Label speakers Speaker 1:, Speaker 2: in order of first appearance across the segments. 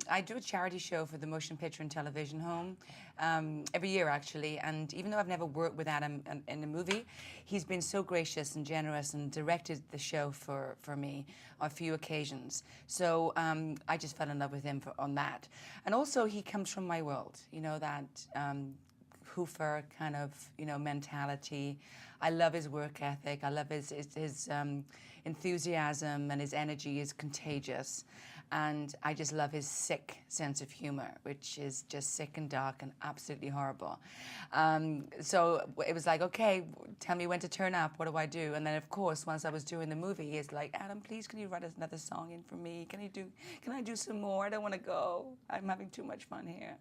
Speaker 1: I do a charity show for the Motion Picture and Television Home every year, actually. And even though I've never worked with Adam in a movie, he's been so gracious and generous and directed the show for me on a few occasions. So I just fell in love with him on that. And also, he comes from my world, you know, that Hoofer kind of, you know, mentality. I love his work ethic. I love his enthusiasm, and his energy is contagious. And I just love his sick sense of humor, which is just sick and dark and absolutely horrible. So it was like, okay, tell me when to turn up. What do I do? And then, of course, once I was doing the movie, he's like, Adam, please, can you write another song in for me? Can I do some more? I don't want to go. I'm having too much fun here.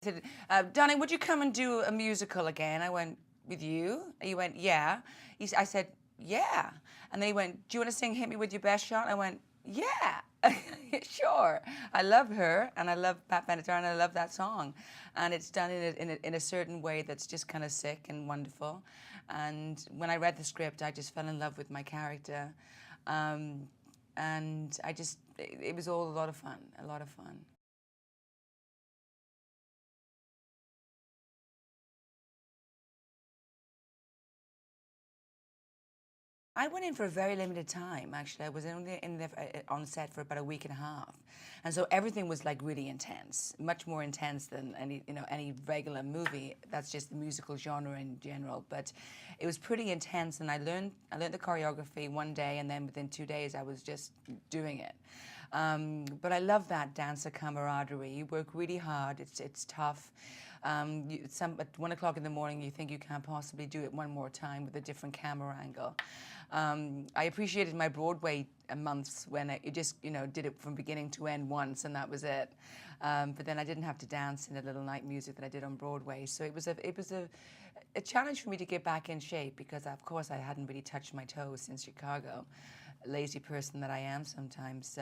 Speaker 1: Said, Donnie, would you come and do a musical again? I went, with you? He went, yeah. I said, yeah. And then he went, do you want to sing Hit Me With Your Best Shot? I went, yeah, sure. I love her, and I love Pat Benatar, and I love that song. And it's done in a certain way that's just kind of sick and wonderful. And when I read the script, I just fell in love with my character. And it was all a lot of fun, a lot of fun. I went in for a very limited time, actually. I was only on set for about a week and a half. And so everything was like really intense, much more intense than any regular movie. That's just the musical genre in general. But it was pretty intense, and I learned the choreography one day, and then within 2 days I was just doing it. But I love that dancer camaraderie. You work really hard. It's tough. At 1 o'clock in the morning, you think you can't possibly do it one more time with a different camera angle. I appreciated my Broadway months when I just, did it from beginning to end once, and that was it. But then I didn't have to dance in the little night music that I did on Broadway. So it was a challenge for me to get back in shape, because of course I hadn't really touched my toes since Chicago, lazy person that I am sometimes.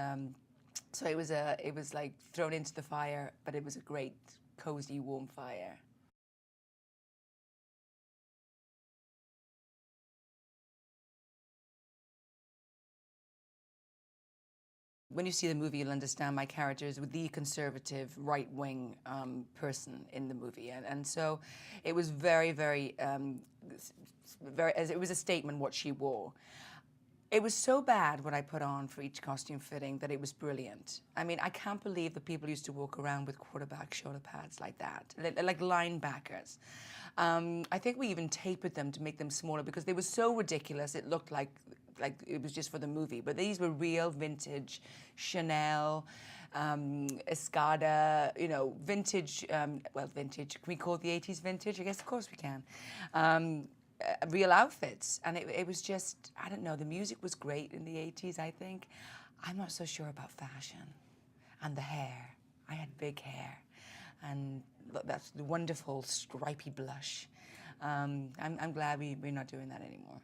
Speaker 1: So it was like thrown into the fire, but it was a great, cozy, warm fire. When you see the movie, you'll understand my character is the conservative, right-wing person in the movie, and so it was very, very, it was a statement what she wore. It was so bad what I put on for each costume fitting that it was brilliant. I mean, I can't believe that people used to walk around with quarterback shoulder pads like that, like linebackers. I think we even tapered them to make them smaller because they were so ridiculous. It looked like it was just for the movie. But these were real vintage Chanel, Escada, vintage. Well, vintage. Can we call the '80s vintage? I guess, of course, we can. Real outfits, and it was just, I don't know, the music was great in the '80s, I think. I'm not so sure about fashion and the hair. I had big hair, and that's the wonderful stripy blush. I'm glad we're not doing that anymore.